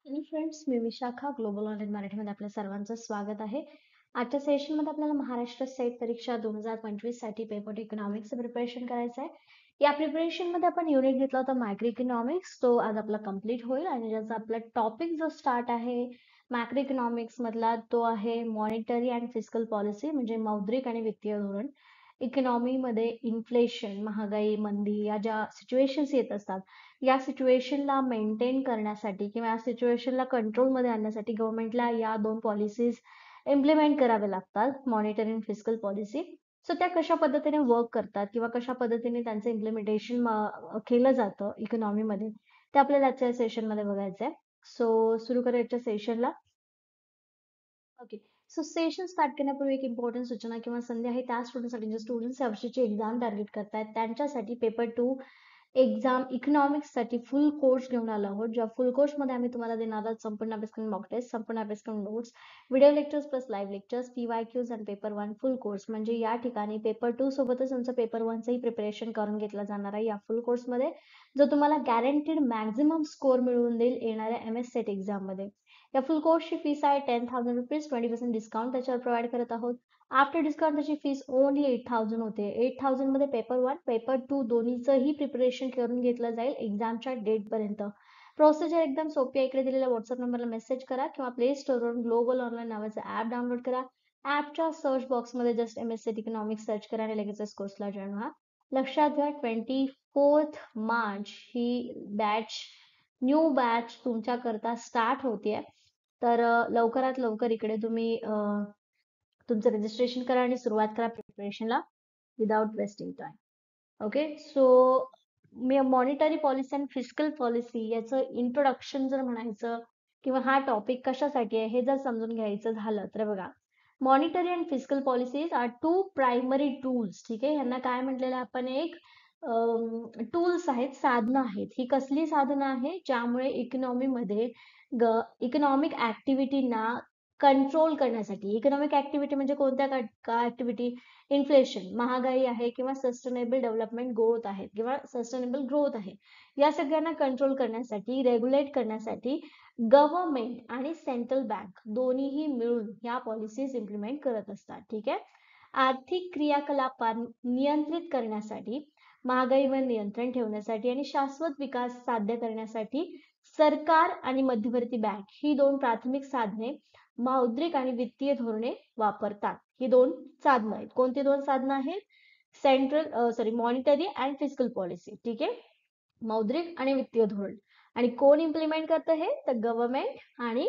Hello friends, मी Vishakha global online मराठीमध्ये आपल्या सर्वांचं स्वागत आहे. आजच्या सेशनमध्ये आपल्याला महाराष्ट्र सेट परीक्षा 2025 साठी पेपर इकॉनॉमिक्सचं प्रिपरेशन करायचं आहे. या प्रिपरेशनमध्ये आपण युनिट घेतला होता मॅक्रो इकॉनॉमिक्स, तो आज आपला कम्प्लीट होईल आणि ज्याचा आपला टॉपिक जो स्टार्ट आहे मॅक्रो इकॉनॉमिक्स मधला तो आहे मॉनिटरी अँड फिस्कल पॉलिसी, म्हणजे मौद्रिक आणि वित्तीय धोरण. इकॉनॉमीमध्ये इन्फ्लेशन, महागाई, मंदी या ज्या सिच्युएशन्स येत असतात, या सिच्युएशनला मेंटेन करण्यासाठी किंवा या सिच्युएशनला कंट्रोलमध्ये आणण्यासाठी गव्हर्नमेंटला या दोन पॉलिसीज इम्प्लिमेंट कराव्या लागतात, मॉनिटरी आणि फिस्कल पॉलिसी. सो त्या कशा पद्धतीने वर्क करतात किंवा कशा पद्धतीने त्यांचं इम्प्लिमेंटेशन केलं जातं इकॉनॉमीमध्ये, ते आपल्याला आजच्या सेशनमध्ये बघायचं आहे. सो सुरू करायच्या सेशनला. ओके. सो सेशन स्टार्ट करण्यापूर्वी एक इम्पॉर्टंट सूचना किंवा संधी आहे त्या स्टुडंटसाठी, जे स्टुडंट्स या वर्षीची एक्झाम टार्गेट करतायत त्यांच्यासाठी पेपर 2 एक्झाम इकॉनॉमिक्स साठी फुल कोर्स घेऊन आलो आहोत. ज्या फुल कोर्स मध्ये आम्ही तुम्हाला देणार आहोत संपूर्ण अभ्यासक्रम मॉक टेस्ट, संपूर्ण अभ्यासक्रम notes, video lectures plus live lectures, PYQs आणि पेपर 1 फुल कोर्स. म्हणजे या ठिकाणी पेपर 2 सोबतच तुमचं पेपर 1 चंही प्रिपरेशन करून घेतलं जाणार आहे या फुल कोर्स मध्ये, जो तुम्हाला गॅरंटीड मॅक्झिमम स्कोर मिळवून देईल येणाऱ्या MS सेट एक्झाम मध्ये. या फुल कोर्सची फीस आहे 10,000 रुपीज, 20% डिस्काउंट त्याच्यावर प्रोव्हाइड करत आहोत. आफ्टर डिस्काउंट त्याची फीस ओनली 8,000 होते. 8,000 मध्ये पेपर 1 पेपर 2 दोन्हीचंही प्रिपरेशन करून घेतलं जाईल एक्झामच्या डेट पर्यंत. प्रोसिजर एकदम सोपी आहे. इकडे दिलेल्या व्हॉट्सअप नंबरला मेसेज करा किंवा प्ले स्टोअरवरून ग्लोबल ऑनलाईन नावाचं ऍप डाउनलोड करा. ऍपच्या सर्च बॉक्समध्ये जस्ट MS इकॉनॉमिक्स सर्च करा आणि लगेचच कोर्सला जॉईन व्हा. लक्षात घ्या, 24 मार्च ही न्यू बॅच तुमच्याकरता स्टार्ट होतीये. तर लवकरात लवकर इकडे तुम्ही तुमचं रजिस्ट्रेशन करा आणि सुरुवात करा प्रिपरेशनला without wasting time. Okay. So मी मॉनिटरी पॉलिसी आणि फिस्कल पॉलिसी याचं इंट्रोडक्शन जर म्हणायचं किंवा हा टॉपिक कशासाठी आहे हे जर समजून घ्यायचं झालं तर बघा, monetary and fiscal policies are two primary tools. ठीक आहे, यांना काय म्हटलेलं आपण, एक टूल्स आहेत, साधनं आहेत. ही कसली साधनं आहे ज्यामुळे इकॉनॉमीमध्ये इकॉनॉमिक ऍक्टिव्हिटीना कंट्रोल करण्यासाठी. इकॉनॉमिक ऍक्टिव्हिटी म्हणजे कोणत्या ऍक्टिव्हिटी? इन्फ्लेशन, महागाई आहे किंवा सस्टेनेबल डेव्हलपमेंट ग्रोथ आहे किंवा सस्टेनेबल ग्रोथ आहे, या सगळ्यांना कंट्रोल करण्यासाठी, रेग्युलेट करण्यासाठी गव्हर्नमेंट आणि सेंट्रल बँक दोन्हीही मिळून या पॉलिसीज इम्प्लिमेंट करत असतात. ठीक आहे. आर्थिक क्रियाकलापां नियंत्रित करण्यासाठी, महागाईवर नियंत्रण ठेवण्यासाठी आणि शाश्वत विकास साध्य करण्यासाठी सरकार आणि मध्यवर्ती बँक ही दोन प्राथमिक साधने मौद्रिक आणि वित्तीय धोरणे वापरतात. ही दोन साधनं आहेत. कोणती दोन साधनं आहेत? Monetary and fiscal policy. ठीक आहे, मौद्रिक आणि वित्तीय धोरण. आणि कोण इम्प्लिमेंट करतं हे? तर गव्हर्नमेंट आणि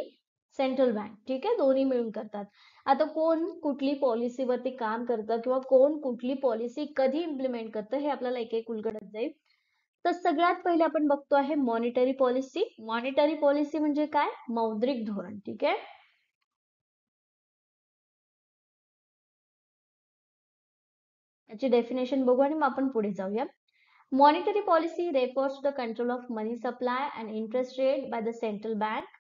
सेंट्रल बँक. ठीक आहे, दोन्ही मिळून करतात. आता कोण कुठली पॉलिसीवरती काम करतं किंवा कोण कुठली पॉलिसी कधी इम्प्लिमेंट करतं हे आपल्याला एक एक उलगडत जाईल. तर सगळ्यात पहिले आपण बघतो आहे मॉनिटरी पॉलिसी. मॉनिटरी पॉलिसी म्हणजे काय? मौद्रिक धोरण. ठीक आहे, याची डेफिनेशन बघू आणि मग आपण पुढे जाऊया. Monetary policy refers to the control of money supply and interest rate by the central bank,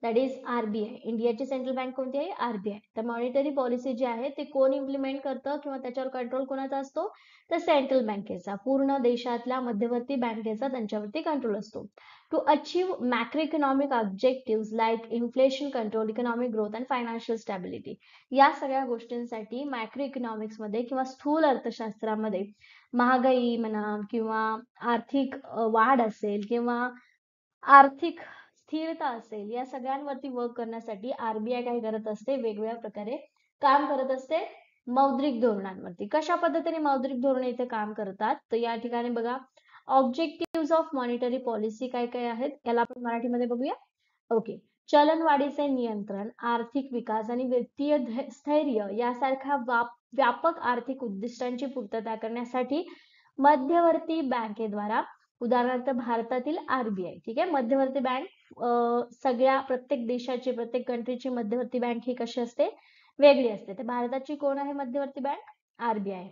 that is RBI. इंडियाची सेंट्रल बँक कोणती आहे? RBI. तर मॉनिटरी पॉलिसी जी आहे ते कोण इम्प्लिमेंट करतं किंवा त्याच्यावर कंट्रोल कोणाचा असतो? तर सेंट्रल बँकेचा. पूर्ण देशातल्या मध्यवर्ती बँकेचा त्यांच्यावरती कंट्रोल असतो. To achieve macro economic objective like inflation control, economic growth and financial stability, या सगळ्या गोष्टींसाठी मॅक्रो इकॉनॉमिक्स मध्ये किंवा स्थूल अर्थशास्त्रामध्ये महागाई म्हणा किंवा आर्थिक वाढ असेल किंवा आर्थिक स्थिरता असेल, या सगळ्यांवरती वर्क करण्यासाठी RBI काय करत असते? वेगवेगळ्या प्रकारे काम करत असते मौद्रिक धोरणांवरती. कशा पद्धतीने मौद्रिक धोरण इथे काम करतात? तर या ठिकाणी बघा, ऑब्जेक्टिव्ह ऑफ मॉनिटरी पॉलिसी काय काय आहेत याला आपण मराठीमध्ये बघूया. ओके. चलनवाढीचे नियंत्रण, आर्थिक विकास आणि वित्तीय स्थैर्य यासारख्या व्यापक आर्थिक उद्दिष्टांची पूर्तता करण्यासाठी मध्यवर्ती बँकेद्वारा, उदाहरणार्थ भारतातील RBI. ठीक आहे, मध्यवर्ती बँक सगळ्या प्रत्येक देशाची, प्रत्येक कंट्रीची मध्यवर्ती बँक ही कशी असते? वेगळी असते. तर भारताची कोण आहे मध्यवर्ती बँक? RBI.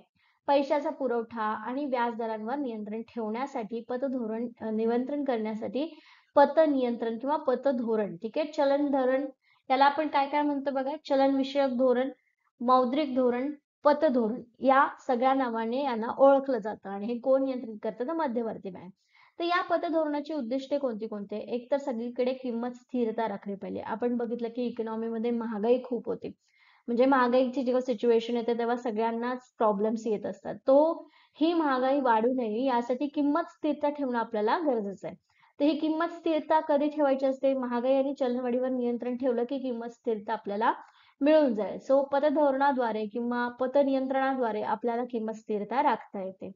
पैशाचा पुरवठा आणि व्याजदरांवर नियंत्रण ठेवण्यासाठी पतधोरण नियंत्रण करण्यासाठी पतनियंत्रण किंवा पतधोरण. ठीक आहे, चलन धोरण याला आपण काय काय म्हणतो बघा, चलन विषयक धोरण, मौद्रिक धोरण, पतधोरण, या सगळ्या नावाने यांना ओळखलं जातं. आणि हे कोण नियंत्रित करतं? तर मध्यवर्ती बँक. तर या पतधोरणाची उद्दिष्टे कोणती कोणती? एक तर सगळीकडे किंमत स्थिरता राखली पाहिजे. आपण बघितलं की इकॉनॉमीमध्ये महागाई खूप होती. म्हणजे महागाईची जेव्हा सिच्युएशन येते तेव्हा सगळ्यांनाच प्रॉब्लेम्स येत असतात. ही महागाई वाढू नये यासाठी किंमत स्थिरता ठेवणं आपल्याला गरजेचं आहे. तर ही किंमत स्थिरता कधी ठेवायची असते? महागाई आणि चलनवाढीवर नियंत्रण ठेवलं की किंमत स्थिरता आपल्याला मिळून जाईल. सो पतधोरणाद्वारे किंवा पतनियंत्रणाद्वारे आपल्याला किंमत स्थिरता राखता येते.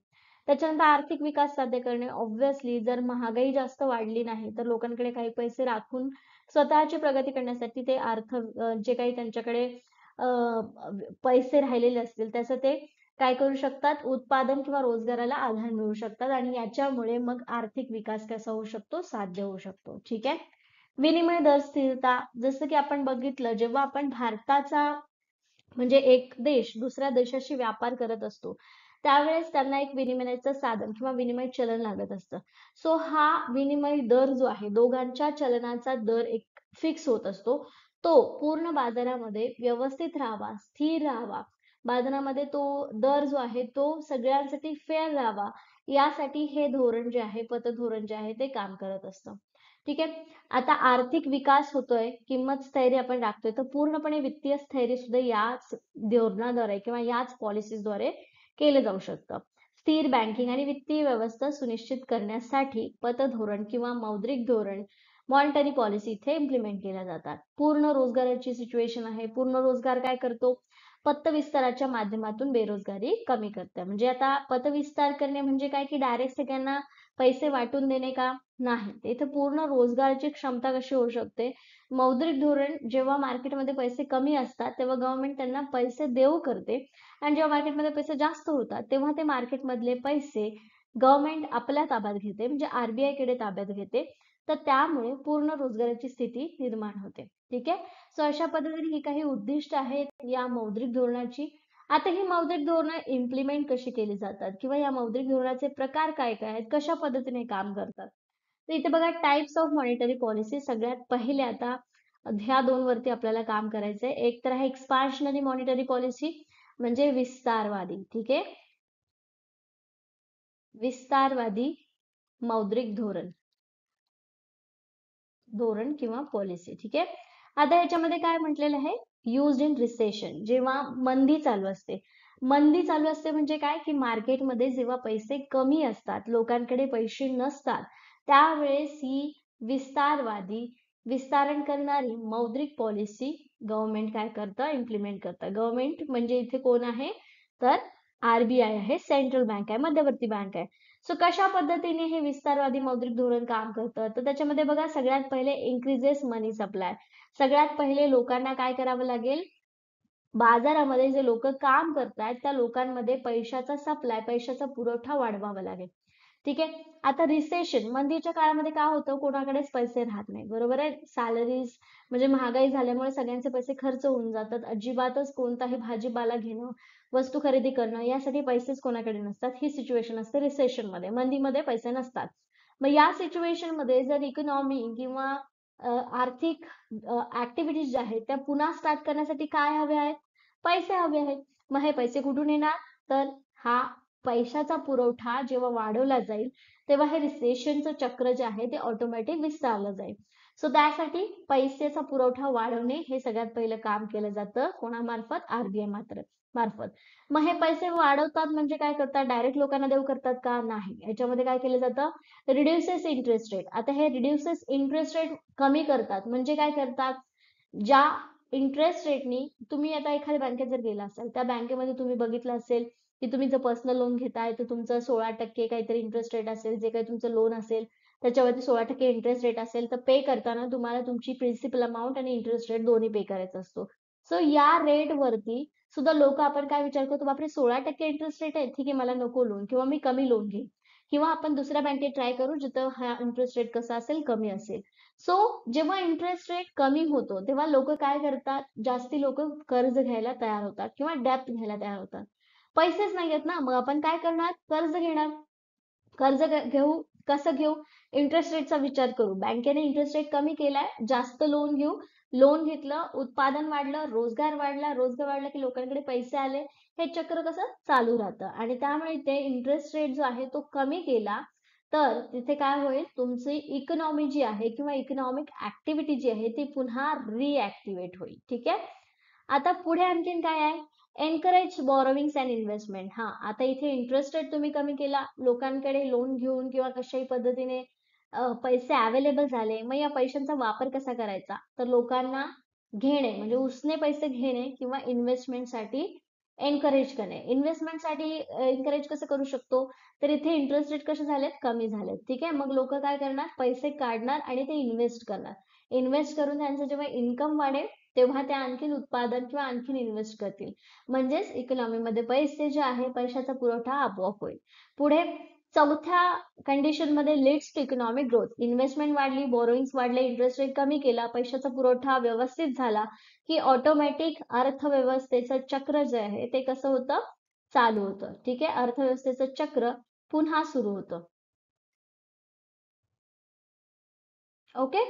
त्याच्यानंतर आर्थिक विकास साध्य करणे. ऑब्व्हियसली जर महागाई जास्त वाढली नाही तर लोकांकडे काही पैसे राखून स्वतःची प्रगती करण्यासाठी ते जे काही त्यांच्याकडे पैसे राहिलेले असतील त्याचं ते काय करू शकतात, उत्पादन किंवा रोजगाराला आधार मिळू शकतात आणि याच्यामुळे मग आर्थिक विकास कसा होऊ शकतो, साध्य होऊ शकतो. ठीक आहे. विनिमय दर स्थिरता. जसं की आपण बघितलं जेव्हा आपण भारताचा म्हणजे एक देश दुसऱ्या देशाशी व्यापार करत असतो त्यावेळेस त्यांना एक विनिमयाचं साधन किंवा विनिमय चलन लागत असतं. सो हा विनिमय दर जो आहे दोघांच्या चलनाचा दर एक फिक्स होत असतो. तो पूर्ण बाजारामध्ये व्यवस्थित राहावा, स्थिर राहावा, बाजारामध्ये तो दर जो आहे तो सगळ्यांसाठी फेअर राहावा, यासाठी हे धोरण जे आहे पतधोरण जे आहे ते काम करत असतं. ठीक आहे. आता आर्थिक विकास होतोय, किंमत स्थैर्य आपण राखतोय, तर पूर्णपणे वित्तीय स्थैर्य सुद्धा याच धोरणाद्वारे किंवा याच पॉलिसीद्वारे केलं जाऊ शकतं. स्थिर बँकिंग आणि वित्तीय व्यवस्था सुनिश्चित करण्यासाठी पतधोरण किंवा मौद्रिक धोरण, मॉनिटरी पॉलिसी इथे इम्प्लिमेंट केल्या जातात. पूर्ण रोजगाराची सिच्युएशन आहे. पूर्ण रोजगार काय करतो? पतविस्ताराच्या माध्यमातून बेरोजगारी कमी करते. म्हणजे आता पतविस्तार करणे म्हणजे काय की डायरेक्ट सगळ्यांना पैसे वाटून देणे का? नाही. इथे पूर्ण रोजगाराची क्षमता कशी होऊ शकते? मौद्रिक धोरण जेव्हा मार्केटमध्ये पैसे कमी असतात तेव्हा गव्हर्नमेंट त्यांना पैसे देऊ करते आणि जेव्हा मार्केटमध्ये पैसे जास्त होतात तेव्हा ते मार्केटमधले पैसे गव्हर्नमेंट आपल्या ताब्यात घेते म्हणजे आरबीआय कडे ताब्यात घेते. तर त्यामुळे पूर्ण रोजगाराची स्थिती निर्माण होते. ठीक आहे. सो अशा पद्धतीने ही काही उद्दिष्ट आहेत या मौद्रिक धोरणाची. आता ही मौद्रिक धोरणं इम्प्लिमेंट कशी केली जातात किंवा या मौद्रिक धोरणाचे प्रकार काय काय आहेत, कशा पद्धतीने काम करतात? तर इथे बघा टाइप्स ऑफ मॉनिटरी पॉलिसी. सगळ्यात पहिले आता ह्या दोन वरती आपल्याला काम करायचंय. एक तर आहे एक्सपान्शनरी मॉनिटरी पॉलिसी म्हणजे विस्तारवादी. ठीक आहे. विस्तारवादी मौद्रिक धोरण किंवा पॉलिसी. ठीक आहे. आता याच्यामध्ये काय म्हटलेलं आहे? Used in recession. जेव्हा मंदी चालू असते. मंदी चालू असते म्हणजे काय की मार्केटमध्ये जेव्हा पैसे कमी असतात, लोकांकडे पैसे नसतात, त्यावेळेस ही विस्तारवादी विस्तारण करणारी मौद्रिक पॉलिसी गव्हर्नमेंट काय करतं? इम्प्लिमेंट करतं. गव्हर्नमेंट म्हणजे इथे कोण आहे? तर आरबीआय आहे, सेंट्रल बँक आहे, मध्यवर्ती बँक आहे. सो कशा पद्धतीने हे विस्तारवादी मौद्रिक धोरण काम करतं? तर त्याच्यामध्ये बघा सगळ्यात पहिले इन्क्रीजेस मनी सप्लाय. सगळ्यात पहिले लोकांना काय करावं लागेल? बाजारामध्ये जे लोक काम करतायत त्या लोकांमध्ये पैशाचा सप्लाय, पैशाचा पुरवठा वाढवावा लागेल. ठीक आहे. आता रिसेशन मंदीच्या काळामध्ये काय होतं? कोणाकडेच पैसे राहत नाही. बरोबर आहे. सॅलरीज म्हणजे महागाई झाल्यामुळे सगळ्यांचे पैसे खर्च होऊन जातात. अजिबातच कोणताही भाजीपाला घेणं, वस्तू खरेदी करणं यासाठी पैसेच कोणाकडे नसतात. ही सिच्युएशन असते रिसेशन मध्ये, मंदीमध्ये पैसे नसतात. मग या सिच्युएशन मध्ये जर इकॉनॉमी किंवा आर्थिक ऍक्टिव्हिटीज ज्या आहेत त्या पुन्हा स्टार्ट करण्यासाठी काय हवे आहेत? पैसे हवे आहेत. मग हे पैसे कुठून येणार? तर हा पैशाचा पुरवठा जेव्हा वाढवला जाईल तेव्हा हे रिसेशनचं चक्र जे आहे ते ऑटोमॅटिक विस्तारलं जाईल. सो त्यासाठी पैशाचा पुरवठा वाढवणे हे सगळ्यात पहिलं काम केलं जातं. कोणामार्फत? आरबीआय मार्फत. मग हे पैसे वाढवतात म्हणजे काय करतात? डायरेक्ट लोकांना देऊ करतात का? नाही. याच्यामध्ये काय केलं जातं? Reduces interest rate. आता हे रिड्युसेस इंटरेस्ट रेट कमी करतात म्हणजे काय करतात? ज्या इंटरेस्ट रेटनी तुम्ही आता एखाद्या बँकेत जर गेला असाल, त्या बँकेमध्ये तुम्ही बघितलं असेल की तुम्ही जर पर्सनल लोन घेताय तर तुमचं 16% काहीतरी इंटरेस्ट रेट असेल, जे काही तुमचं लोन असेल त्याच्यावरती 16% इंटरेस्ट रेट असेल, तर पे करताना तुम्हाला तुमची प्रिन्सिपल अमाऊंट आणि इंटरेस्ट रेट दोन्ही पे करायचा असतो. सो या रेट वरती सुद्धा लोक आपण काय विचार करतो? बापरे, 16% इंटरेस्ट रेट आहे, ठीक आहे मला नको लोन किंवा मी कमी लोन घेईन किंवा आपण दुसऱ्या बँकेत ट्राय करू जिथं हा इंटरेस्ट रेट कसा असेल? कमी असेल. सो जेव्हा इंटरेस्ट रेट कमी होतो तेव्हा लोक काय करतात? जास्ती लोक कर्ज घ्यायला तयार होतात किंवा डेप्थ घ्यायला तयार होतात. पैसेच नाही आहेत ना, मग आपण काय करणार? कर्ज घेणार. कर्ज घेऊ. कसं घेऊ? इंटरेस्ट रेटचा विचार करू. बँकेने इंटरेस्ट रेट कमी केलाय, जास्त लोन घेऊ. लोन घेतलं, उत्पादन वाढलं, रोजगार वाढला, रोजगार वाढला की लोकांकडे पैसे आले. हे चक्र कसं चालू राहतं आणि त्यामुळे ते इंटरेस्ट रेट जो आहे तो कमी केला तर तिथे काय होईल, तुमची इकॉनॉमी जी आहे किंवा इकॉनॉमिक ऍक्टिव्हिटी जी आहे ती पुन्हा रिऍक्टिव्हेट होईल. ठीक आहे. आता पुढे आणखीन काय आहे, एनकरेज बॉरोविंग्स अँड इन्व्हेस्टमेंट. हा, आता इथे इंटरेस्ट रेट तुम्ही कमी केला, लोकांकडे लोन घेऊन किंवा कशाही पद्धतीने पैसे अवेलेबल झाले, मग या पैशांचा वापर कसा करायचा, तर लोकांना घेणे म्हणजे उसने पैसे घेणे किंवा इन्व्हेस्टमेंटसाठी एनकरेज करणे. इन्व्हेस्टमेंटसाठी एनकरेज कसं करू शकतो, तर इथे इंटरेस्ट रेट कसे झालेत, कमी झालेत. ठीक आहे. मग लोक काय करणार, पैसे काढणार आणि ते इन्व्हेस्ट करणार. इन्व्हेस्ट करून त्यांचं जेव्हा इन्कम वाढेल तेव्हा ते आणखीन उत्पादन किंवा आणखीन इन्व्हेस्ट करतील. म्हणजेच इकॉनॉमीमध्ये पैसे जे आहे, पैशाचा पुरवठा आपोआप होईल. पुढे चौथ्या कंडिशन मध्ये leads to economic growth. Investment वाढली, बोरोइंग्स वाढले, इंटरेस्ट रेट कमी केला, पैशाचा पुरवठा व्यवस्थित झाला की ऑटोमॅटिक अर्थव्यवस्थेचं चक्र जे आहे ते कसं होतं, चालू होतं. ठीक आहे. अर्थव्यवस्थेचं चक्र पुन्हा सुरू होतं. ओके.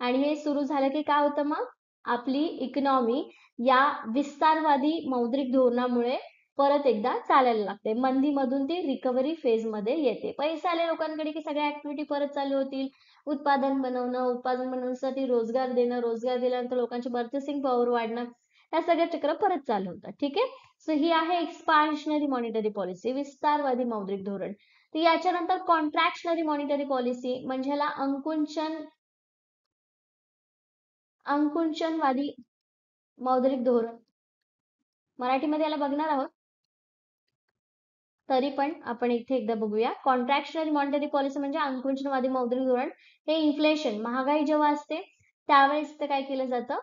आणि हे सुरू झालं की काय होतं, मग आपली इकॉनॉमी या विस्तारवादी मौद्रिक धोरणामुळे परत एकदा चालायला लागते. मंदीमधून ती रिकव्हरी फेज मध्ये येते. पैसे आले लोकांकडे की सगळ्या ऍक्टिव्हिटी परत चालू होतील. उत्पादन बनवण्यासाठी रोजगार देणं, रोजगार दिल्यानंतर लोकांची पर्चेसिंग पॉवर वाढणं, या सगळ्या चक्र परत चालू होतात. ठीक आहे. सो ही आहे एक्सपान्शनरी मॉनिटरी पॉलिसी, विस्तारवादी मौद्रिक धोरण. तर याच्यानंतर कॉन्ट्रॅक्शनरी मॉनिटरी पॉलिसी म्हणजे ह्याला अंकुशनवादी मौद्रिक धोरण मराठीमध्ये याला बघणार आहोत. तरी पण आपण इथे एकदा बघूया. कॉन्ट्रॅक्शनरी मॉनिटरी पॉलिसी म्हणजे अंकुशनवादी मौद्रिक धोरण. हे इन्फ्लेशन, महागाई जेव्हा असते त्यावेळेस ते काय केलं जातं,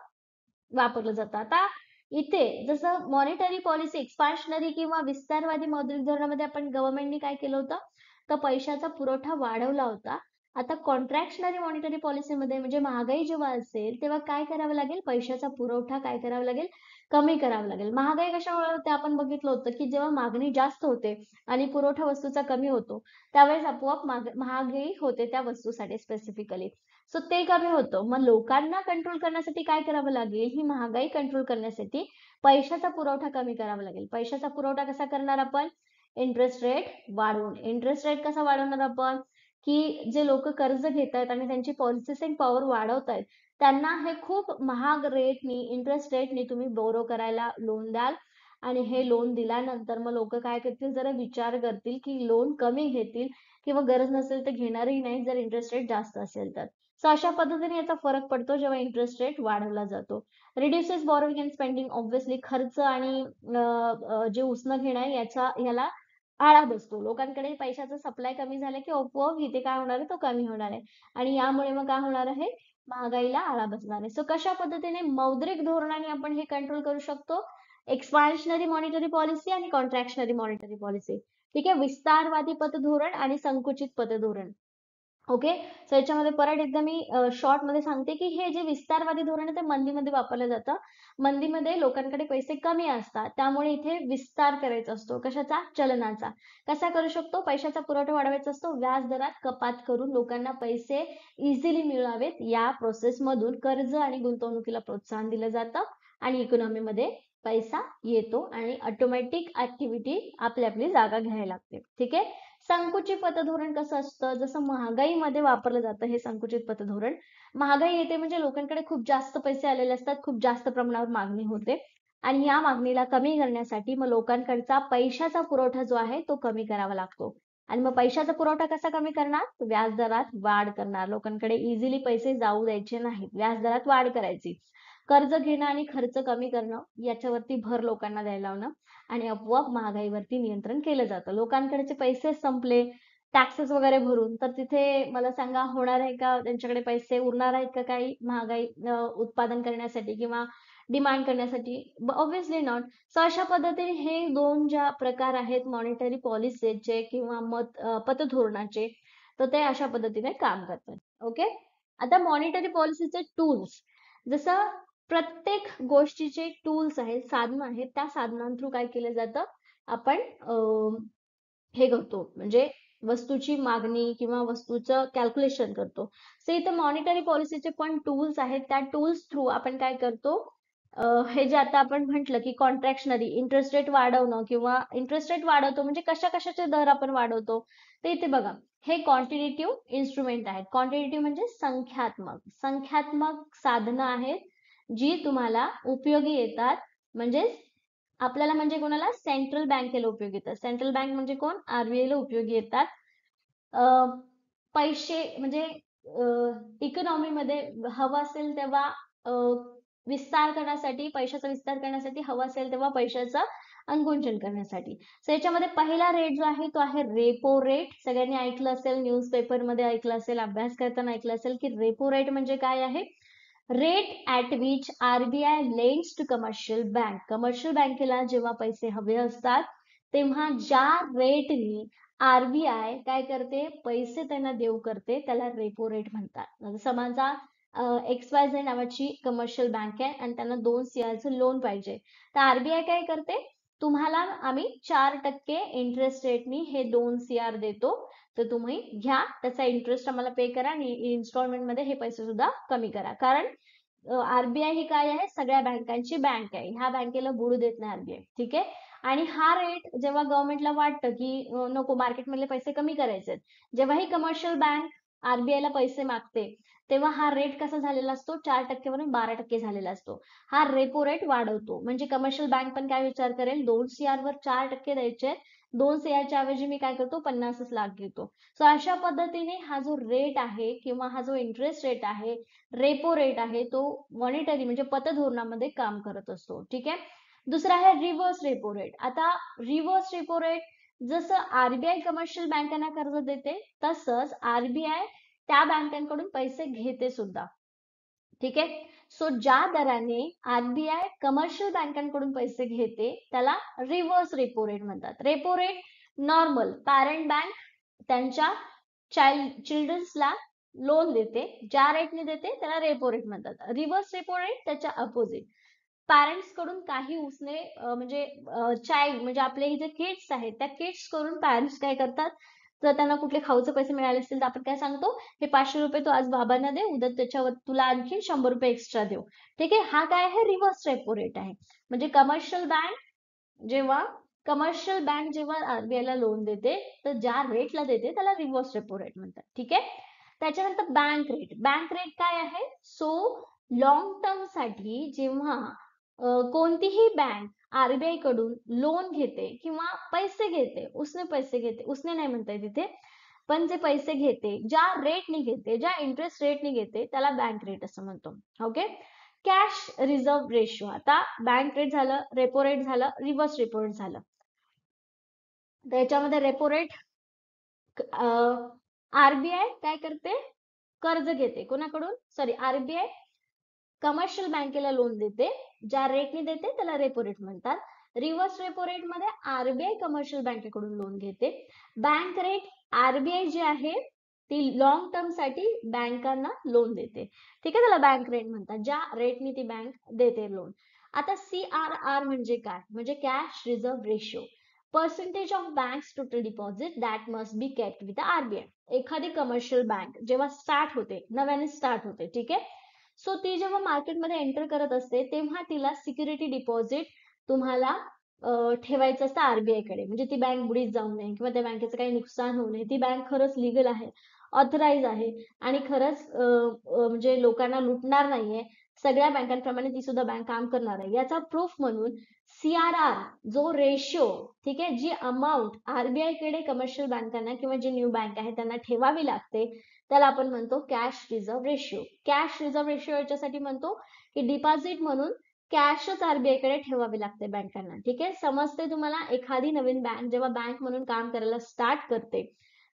वापरलं जातं. आता इथे जसं मॉनिटरी पॉलिसी एक्सपान्शनरी किंवा विस्तारवादी मौद्रिक धोरणामध्ये आपण गव्हर्नमेंटनी काय केलं होतं, तर पैशाचा पुरवठा वाढवला होता. आता कॉन्ट्रॅक्शनरी मॉनिटरी पॉलिसीमध्ये म्हणजे महागाई जेव्हा असेल तेव्हा काय करावं लागेल, पैशाचा पुरवठा काय करावा लागेल, कमी करावा लागेल. महागाई कशामुळे होते, आपण बघितलं होतं की जेव्हा मागणी जास्त होते आणि पुरवठा वस्तूचा कमी होतो त्यावेळेस आपोआप महागाई होते त्या वस्तूसाठी स्पेसिफिकली. सो ते कमी होतं. मग लोकांना कंट्रोल करण्यासाठी काय करावं लागेल, ही महागाई कंट्रोल करण्यासाठी पैशाचा पुरवठा कमी करावा लागेल. पैशाचा पुरवठा कसा करणार आपण, इंटरेस्ट रेट वाढवून. इंटरेस्ट रेट कसा वाढवणार आपण, की जे लोक कर्ज घेत आहेत आणि त्यांची पर्चेसिंग पॉवर वाढवत आहेत त्यांना हे खूप महाग रेटनी, इंटरेस्ट रेटनी तुम्ही बोरो करायला लोन द्याल. आणि हे लोन दिल्यानंतर मग लोक काय करतील, जरा विचार करतील की लोन कमी घेतील किंवा गरज नसेल तर घेणारही नाही जर इंटरेस्ट रेट जास्त असेल तर. सो अशा पद्धतीने याचा फरक पडतो जेव्हा इंटरेस्ट रेट वाढवला जातो. Reduces borrowing and spending. Obviously खर्च आणि जे उसणं घेणं आहे याला आळा बसतो. लोकांकडे पैशाचा सप्लाय कमी झाला की आपोआप इथे काय होणार आहे, तो कमी होणार आहे. आणि यामुळे मग काय होणार आहे, महागाईला आळा बसणार आहे. सो कशा पद्धतीने मौद्रिक धोरणाने आपण हे कंट्रोल करू शकतो, एक्सपान्शनरी मॉनिटरी पॉलिसी आणि कॉन्ट्रॅक्शनरी मॉनिटरी पॉलिसी. ठीक आहे. विस्तारवादी पतधोरण आणि संकुचित पतधोरण. ओके. सो याच्यामध्ये परत एकदा मी शॉर्ट मध्ये सांगते की हे जे विस्तारवादी धोरण आहे ते मंदीमध्ये वापरलं जातं. मंदीमध्ये लोकांकडे पैसे कमी असतात त्यामुळे इथे विस्तार करायचा असतो. कशाचा, चलनाचा. कसा करू शकतो, पैशाचा पुरवठा वाढवायचा असतो, व्याज दरात कपात करून लोकांना पैसे इझिली मिळावेत या प्रोसेस मधून कर्ज आणि गुंतवणुकीला प्रोत्साहन दिलं जातं आणि इकॉनॉमीमध्ये पैसा येतो आणि ऑटोमॅटिक ऍक्टिव्हिटी आपली आपली जागा घ्यायला लागते. ठीक आहे. संकुचित पतधोरण कसं असतं, जसं महागाईमध्ये वापरलं जातं हे संकुचित पतधोरण. महागाई येते म्हणजे लोकांकडे खूप जास्त पैसे आलेले असतात, खूप जास्त प्रमाणावर मागणी होते आणि या मागणीला कमी करण्यासाठी मग लोकांकडचा पैशाचा पुरवठा जो आहे तो कमी करावा लागतो. आणि मग पैशाचा पुरवठा कसा कमी करणार, व्याजदरात वाढ करणार. लोकांकडे इझिली पैसे जाऊ द्यायचे नाहीत, व्याजदरात वाढ करायची. कर्ज घेणं आणि खर्च कमी करणं याच्यावरती भर लोकांना द्यायला लावणं आणि आपोआप महागाईवरती नियंत्रण केलं जातं. लोकांकडचे पैसे संपले टॅक्सेस वगैरे भरून तर तिथे मला सांगा, होणार आहे का, त्यांच्याकडे पैसे उरणार आहेत का काही महागाई उत्पादन करण्यासाठी किंवा डिमांड करण्यासाठी, ऑब्व्हियसली नॉट. सो अशा पद्धतीने हे दोन ज्या प्रकार आहेत मॉनिटरी पॉलिसीचे किंवा पतधोरणाचे, तर ते अशा पद्धतीने काम करतात. ओके. आता मॉनिटरी पॉलिसीचे टूल्स, जसं प्रत्येक गोष्टीचे टूल्स आहेत, साधनं आहेत, त्या साधनां थ्रू काय केलं जातं, आपण हे करतो म्हणजे वस्तूची मागणी किंवा वस्तूचं कॅल्क्युलेशन करतो. सो इथं मॉनिटरी पॉलिसीचे पण टूल्स आहेत. त्या टूल्स थ्रू आपण काय करतो, हे जे आता आपण म्हटलं की कॉन्ट्रॅक्शनरी, इंटरेस्ट रेट वाढवणं किंवा इंटरेस्ट रेट वाढवतो म्हणजे कशा कशाचे दर आपण वाढवतो, ते इथे बघा. हे क्वांटिटेटिव्ह इन्स्ट्रुमेंट आहेत. क्वांटिटेटिव्ह म्हणजे संख्यात्मक साधनं आहेत जी तुम्हाला उपयोगी येतात. म्हणजेच आपल्याला म्हणजे कोणाला सेंट्रल बँकेला उपयोगी येतात. सेंट्रल बँक म्हणजे कोण? RBI ला उपयोगी येतात. पैसे म्हणजे इकॉनॉमीमध्ये हवं असेल तेव्हा विस्तार करण्यासाठी, पैशाचा विस्तार करण्यासाठी, हवं असेल तेव्हा पैशाचं अंकुचन करण्यासाठी. सो याच्यामध्ये पहिला रेट जो आहे तो आहे रेपो रेट. सगळ्यांनी ऐकलं असेल, न्यूजपेपर मध्ये ऐकलं असेल, अभ्यास करताना ऐकलं असेल की रेपो रेट म्हणजे काय आहे. Rate at which RBI lends to commercial bank. Commercial बँकेला जेव्हा पैसे हवे असतात तेव्हा ज्या रेटनी RBI काय करते, पैसे त्यांना देऊ करते, त्याला रेपो रेट म्हणतात. समजा XYZ नावाची कमर्शियल बँक आहे आणि त्यांना 2 CRचं लोन पाहिजे, तर RBI काय करते, तुम्हाला आम्ही 4% इंटरेस्ट रेटनी हे 2 CR देतो, तर तुम्ही घ्या, त्याचा इंटरेस्ट आम्हाला पे करा आणि इन्स्टॉलमेंट मध्ये हे पैसे सुद्धा कमी करा. कारण RBI ही काय आहे, सगळ्या बँकांची बँक आहे, ह्या बँकेला बुडू देत नाही RBI. ठीक आहे. आणि हा रेट जेव्हा गव्हर्नमेंटला वाटतं की नको मार्केटमधले पैसे कमी करायचे, जेव्हा ही कमर्शियल बँक RBI ला पैसे मागते तेव्हा हा रेट कसा झालेला असतो, 4% वरून 12% झालेला असतो. हा रेपो रेट वाढवतो. म्हणजे कमर्शियल बँक पण काय विचार करेल, 2 CR वर 4% द्यायचे, 2 CR च्या ऐवजी मी काय करतो, 50 लाख घेतो. सो अशा पद्धतीने हा जो रेट आहे किंवा हा जो इंटरेस्ट रेट आहे, रेपो रेट आहे, तो मॉनिटरी म्हणजे पतधोरणामध्ये काम करत असतो. ठीक आहे. दुसरा आहे रिव्हर्स रेपो रेट. आता रिव्हर्स रेपो रेट, जसं RBI कमर्शियल बँकांना कर्ज देते तसंच RBI त्या बँकांकडून पैसे घेते सुद्धा. ठीक आहे. सो ज्या दराने RBI कमर्शियल बँकांकडून पैसे घेते त्याला रिव्हर्स रेपो रेट म्हणतात. Repo rate normal parent bank त्यांच्या चिल्ड्रन्सला लोन देते, ज्या रेटने देते त्याला रेपो रेट म्हणतात. रिव्हर्स रेपो रेट त्याच्या अपोजिट, पॅरेंट्स कडून काही उसने म्हणजे चाइल्ड म्हणजे आपले जे किड्स आहेत त्या किड्स कडून पॅरेंट्स काय करतात, जर त्यांना कुठले खाऊचे पैसे मिळाले असतील तर आपण काय सांगतो, हे 500 रुपये तू आज बाबांना दे, उद्या त्याच्यावर तुला आणखी 100 रुपये एक्स्ट्रा देऊ. ठीक आहे. हा काय आहे, रिव्हर्स रेपो रेट आहे. म्हणजे कमर्शियल बँक जेव्हा RBI ला लोन देते तर ज्या रेटला देते त्याला रिव्हर्स रेपो रेट म्हणतात. ठीक आहे. त्याच्यानंतर बँक रेट. बँक रेट काय आहे, सो लॉंग टर्म साठी जेव्हा कोणतीही बँक RBI कडून लोन घेते किंवा पैसे घेते, उसने पैसे घेते, उसने नाही म्हणता येत इथे, पण जे पैसे घेते, ज्या रेटने घेते, ज्या इंटरेस्ट रेटने घेते त्याला बँक रेट असं म्हणतो. ओके. Cash reserve ratio. आता बँक रेट झालं, रेपो रेट झालं, रिव्हर्स रेपो रेट झालं. त्याच्यामध्ये रेपो रेट RBI काय करते, कर्ज घेते कोणाकडून, सॉरी RBI कमर्शियल बँकेला लोन देते, ज्या रेटने देते त्याला रेपो रेट म्हणतात. रिव्हर्स रेपो रेट मध्ये RBI कमर्शियल बँकेकडून लोन घेते. बँक रेट RBI जे आहे ती लॉंग टर्म साठी बँकांना लोन देते. ठीक आहे. त्याला बँक रेट म्हणतात, ज्या रेटने ती बँक देते लोन. आता CRR म्हणजे काय, म्हणजे cash reserve ratio, percentage of banks total deposit that must be kept with RBI. एखादी कमर्शियल बँक जेव्हा स्टार्ट होते, नव्याने स्टार्ट होते, ठीक आहे, सो ती जेव्हा मार्केटमध्ये एंटर करत असते तेव्हा तिला सिक्युरिटी डिपॉझिट तुम्हाला ठेवायचं असतं RBI कडे. म्हणजे ती बँक बुडीत जाऊ नये किंवा त्या बँकेचं काही नुकसान होऊ नये, ती बँक खरंच लिगल आहे, ऑथराइज आहे आणि खरंच म्हणजे लोकांना लुटणार नाहीये, सगळ्या बँकांप्रमाणे ती सुद्धा बँक काम करणार आहे, याचा प्रूफ म्हणून CRR जो रेशो, ठीक आहे, जी अमाऊंट RBI कडे कमर्शियल बँकांना किंवा जी न्यू बँक आहे त्यांना ठेवावी लागते त्याला आपण म्हणतो cash reserve ratio. Cash reserve ratio याच्यासाठी म्हणतो की डिपॉझिट म्हणून कॅशच RBI कडे ठेवावी लागते बँकांना. ठीक आहे. समजते तुम्हाला, एखादी नवीन बँक जेव्हा बँक म्हणून काम करायला स्टार्ट करते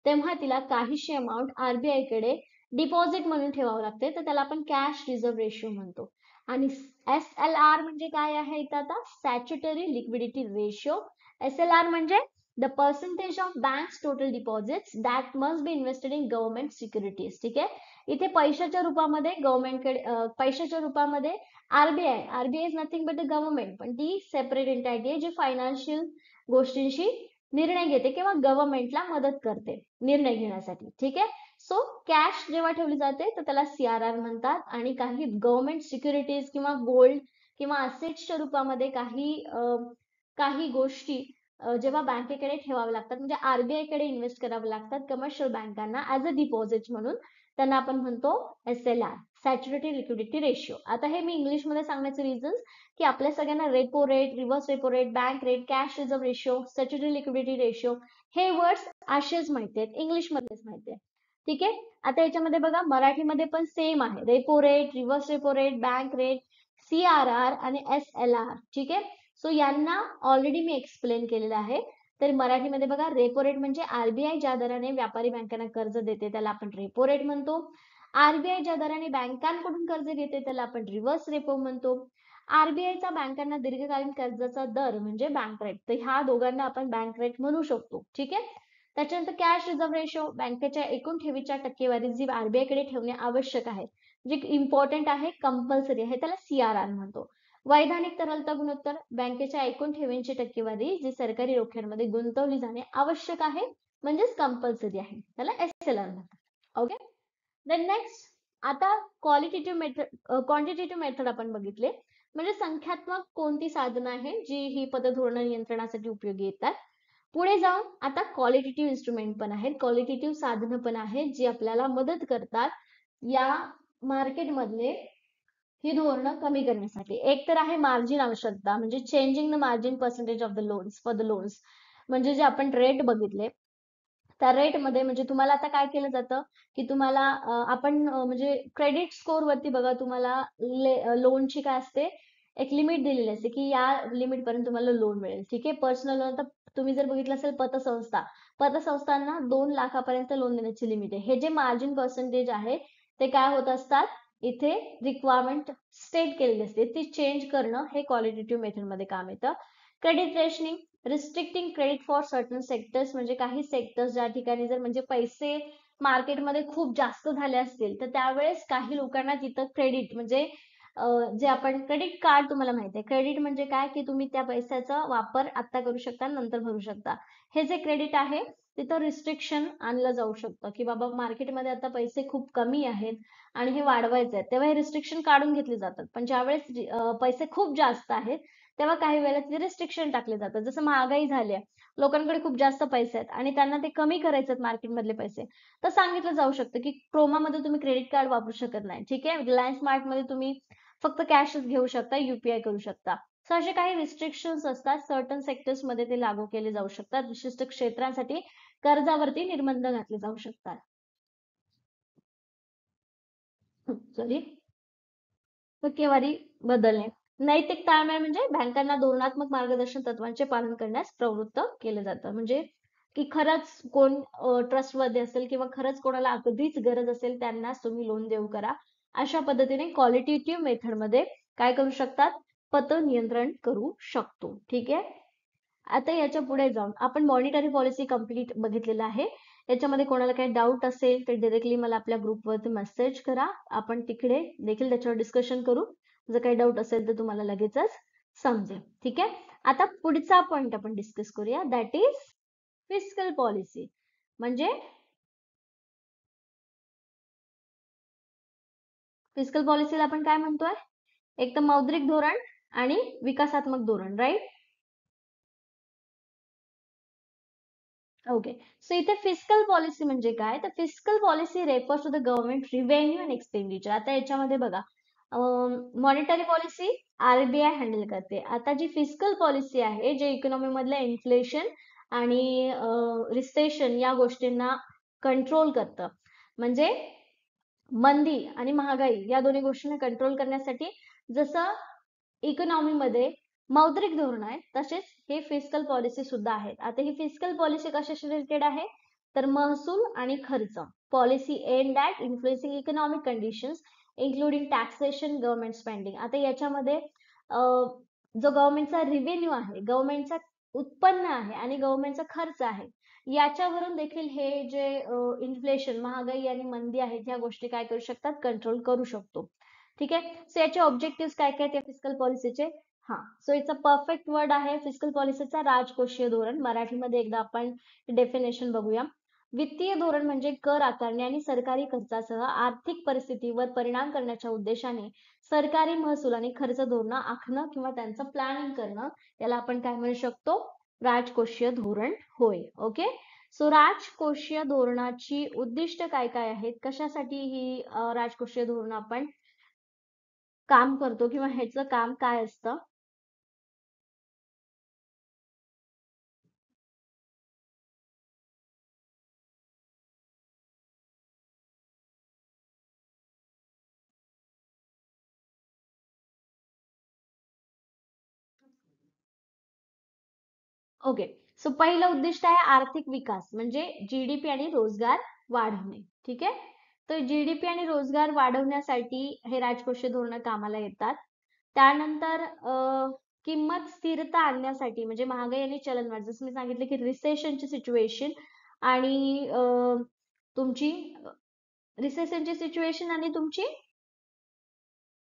तेव्हा तिला काहीशी अमाऊंट RBI कडे डिपॉझिट म्हणून ठेवावं लागते, तर त्याला आपण कॅश रिझर्व रेशिओ म्हणतो. आणि SLR म्हणजे काय आहे इथं, आता स्टॅच्युटरी लिक्विडिटी रेशिओ. SLR म्हणजे the percentage of bank's total deposits that must be invested in government securities. ठीक आहे. इथे पैशाच्या रूपामध्ये गव्हर्नमेंटकडे, पैशाच्या रूपामध्ये RBI is nothing but the government, पण ती सेपरेट एंटिटी आहे जी फायनान्शियल गोष्टींशी निर्णय घेते किंवा गव्हर्नमेंटला मदत करते निर्णय घेण्यासाठी. ठीक आहे. सो कॅश जेव्हा ठेवली जाते तर त्याला CRR म्हणतात, आणि काही गव्हर्नमेंट सिक्युरिटीज किंवा गोल्ड किंवा असेट्सच्या रूपामध्ये काही गोष्टी जेव्हा बँकेकडे ठेवावे लागतात म्हणजे आरबीआय कडे इन्व्हेस्ट करावे लागतात कमर्शियल बँकांना ऍज अ डिपॉझिट म्हणून, त्यांना आपण म्हणतो SLR, सॅच्युरेटेड लिक्विडिटी रेशिओ. आता हे मी इंग्लिशमध्ये सांगण्याचे रिझन्स की आपल्या सगळ्यांना repo rate, reverse repo rate, bank rate, cash reserve ratio, saturated liquidity ratio हे वर्ड्स असेच माहिती आहेत, इंग्लिशमध्येच माहिती आहे. ठीक आहे. आता याच्यामध्ये बघा मराठीमध्ये पण सेम आहे, repo rate, reverse repo rate, bank rate, CRR आणि SLR. ठीक आहे. सो यांना ऑलरेडी मी एक्सप्लेन केलेलं आहे. तर मराठीमध्ये बघा रेपो रेट म्हणजे आरबीआय ज्या दराने व्यापारी बँकांना कर्ज देते त्याला आपण रेपो रेट म्हणतो. आरबीआय ज्या दराने बँकांकडून कर्ज घेते त्याला आपण रिव्हर्स रेपो म्हणतो. आरबीआयचा बँकांना दीर्घकालीन कर्जाचा दर म्हणजे बँक रेट, तर ह्या दोघांना आपण बँक रेट म्हणू शकतो. ठीक आहे. त्याच्यानंतर कॅश रिझर्व्ह रेशो, बँकेच्या एकूण ठेवीच्या टक्केवारी जी आरबीआय कडे ठेवणे आवश्यक आहे, जे इम्पॉर्टंट आहे, कंपल्सरी आहे, त्याला CRR म्हणतो. वैधानिक तरलता गुणोत्तर, बँकेच्या एकूण ठेवींची टक्केवारी जी सरकारी रोख्यांमध्ये गुंतवली जाणे आवश्यक आहे म्हणजेच कंपल्सरी आहे, त्याला SLR म्हणतात. ओके. देन नेक्स्ट, आता क्वालिटेटिव्ह मेथड, क्वांटिटेटिव्ह मेथड आपण बघितले, म्हणजे संख्यात्मक कोणती साधनं आहे जी ही पतधोरण नियंत्रणासाठी उपयोगी येतात. पुढे जाऊन आता क्वालिटेटिव्ह इन्स्ट्रुमेंट पण आहेत, क्वालिटेटिव्ह साधनं पण आहेत जी आपल्याला मदत करतात या मार्केटमधले ही धोरणं कमी करण्यासाठी. एक तर आहे मार्जिन आवश्यकता, म्हणजे changing the margin percentage of the loans for the loans, म्हणजे जे आपण रेट बघितले त्या रेट मध्ये म्हणजे तुम्हाला आता काय केलं जातं की तुम्हाला आपण म्हणजे क्रेडिट स्कोर वरती बघा तुम्हाला लोनची काय असते, एक लिमिट दिलेली असते की या लिमिट पर्यंत तुम्हाला लोन मिळेल. ठीक आहे. पर्सनल लोन तर तुम्ही जर बघितलं असेल पतसंस्था, पतसंस्थांना 2 लाखापर्यंत लोन देण्याची लिमिट आहे. हे जे मार्जिन पर्सेंटेज आहे ते काय होत असतात, इथे रिक्वायरमेंट स्टेट केलेली असते, ती चेंज करणं हे क्वालिटेटिव्ह मेथड मध्ये काम येतं. Credit rationing, restricting credit for certain sectors, म्हणजे काही सेक्टर्स ज्या ठिकाणी जर म्हणजे पैसे मार्केटमध्ये खूप जास्त झाले असतील तर त्यावेळेस काही लोकांना तिथं क्रेडिट म्हणजे जे आपण क्रेडिट कार्ड, तुम्हाला माहिती आहे क्रेडिट म्हणजे काय की तुम्ही त्या पैशाचा वापर आता करू शकता नंतर भरू शकता. हे जे क्रेडिट आहे तिथं रिस्ट्रिक्शन आणलं जाऊ शकतं की बाबा मार्केटमध्ये आता पैसे खूप कमी आहेत आणि हे वाढवायचे आहेत, तेव्हा हे रिस्ट्रिक्शन काढून घेतले जातात. पण ज्यावेळेस पैसे खूप जास्त आहेत तेव्हा काही वेळेला ते रिस्ट्रिक्शन टाकले जातात. जसं महागाई झाली आहे, लोकांकडे खूप जास्त पैसे आहेत आणि त्यांना ते कमी करायचे आहेत मार्केटमधले पैसे, तर सांगितलं जाऊ शकतं की क्रोमामध्ये तुम्ही क्रेडिट कार्ड वापरू शकत नाही. ठीक आहे. रिलायन्स स्मार्ट मध्ये तुम्ही फक्त कॅशच घेऊ शकता, UPI करू शकता. सो असे काही रिस्ट्रिक्शन्स असतात, सर्टन सेक्टर्स मध्ये ते लागू केले जाऊ शकतात. विशिष्ट क्षेत्रांसाठी कर्जावरती निर्बंध घातले जाऊ शकतात. सॉरी, टक्केवारी बदलणे. नैतिक ताळमेळ म्हणजे बँकांना धोरणात्मक मार्गदर्शन तत्वांचे पालन करण्यास प्रवृत्त केलं जातं. म्हणजे की खरंच कोण ट्रस्टवर्दी असेल किंवा खरंच कोणाला अगदीच गरज असेल त्यांनाच तुम्ही लोन देऊ करा. अशा पद्धतीने क्वालिटेटिव्ह मेथड मध्ये काय करू शकतात, पत नियंत्रण करू शकतो. ठीक आहे. आता याच्या पुढे जाऊन आपण मॉनिटरी पॉलिसी कंप्लीट बघितलेलं आहे. याच्यामध्ये कोणाला काही डाऊट असेल तर डायरेक्टली मला आपल्या ग्रुपवरती मेसेज करा, आपण तिकडे देखील त्याच्यावर डिस्कशन करू. जर काही डाऊट असेल तर तुम्हाला लगेचच समजेल. ठीक आहे. आता पुढचा पॉइंट आपण डिस्कस करूया, दॅट इज फिस्कल पॉलिसी. म्हणजे फिस्कल पॉलिसीला आपण काय म्हणतोय, एक तर मौद्रिक धोरण आणि विकासात्मक धोरण, राईट. ओके. सो इथे फिस्कल पॉलिसी म्हणजे काय, तर fiscal policy refers to the government revenue and expenditure. आता याच्यामध्ये बघा मॉनिटरी पॉलिसी आरबीआय हँडल करते. आता जी फिस्कल पॉलिसी आहे जे इकॉनॉमी मधल्या इन्फ्लेशन आणि रिसेशन या गोष्टींना कंट्रोल करतं. म्हणजे मंदी आणि महागाई या दोन्ही गोष्टींना कंट्रोल करण्यासाठी जसं इकॉनॉमी मध्ये मौद्रिक धोरण आहे तसेच हे फिस्कल पॉलिसी सुद्धा आहेत. आता ही फिस्कल पॉलिसी कशाशी रिलेटेड आहे, तर महसूल आणि खर्च. Policy aimed at influencing economic conditions including taxation, government spending. आता याच्यामध्ये जो गव्हर्नमेंटचा रिव्हेन्यू आहे, गव्हर्नमेंटचा उत्पन्न आहे आणि गव्हर्नमेंटचा खर्च आहे, याच्यावरून देखील हे जे इन्फ्लेशन, महागाई आणि मंदी आहेत ह्या गोष्टी काय करू शकतात, कंट्रोल करू शकतो. ठीक आहे. सो याचे ऑब्जेक्टिव्ह काय काय त्या फिस्कल पॉलिसीचे, हा. So it's a perfect word आहे फिस्कल पॉलिसीचा, राजकोषीय धोरण. मराठीमध्ये एकदा आपण डेफिनेशन बघूया. वित्तीय धोरण म्हणजे कर आकारणे आणि सरकारी खर्चासह आर्थिक परिस्थितीवर परिणाम करण्याच्या उद्देशाने सरकारी महसूल आणि खर्च धोरण आखणं किंवा त्यांचं प्लॅनिंग करणं, याला आपण काय म्हणू शकतो, राजकोषीय धोरण होय. ओके, सो राजकोषीय धोरणाची उद्दिष्ट काय काय आहेत, कशासाठी ही राजकोषीय धोरण आपण काम करतो किंवा ह्याचं काम काय असतं? ओके, सो पहिलं उद्दिष्ट आहे आर्थिक विकास म्हणजे जीडीपी आणि रोजगार वाढवणे. ठीक आहे, तर जीडीपी आणि रोजगार वाढवण्यासाठी हे राजकोषीय धोरण कामाला येतात. त्यानंतर किंमत स्थिरता आणण्यासाठी म्हणजे महागाई आणि चलनवाढ, जसं मी सांगितलं की रिसेशनची सिच्युएशन आणि तुमची रिसेशनची सिच्युएशन आणि तुमची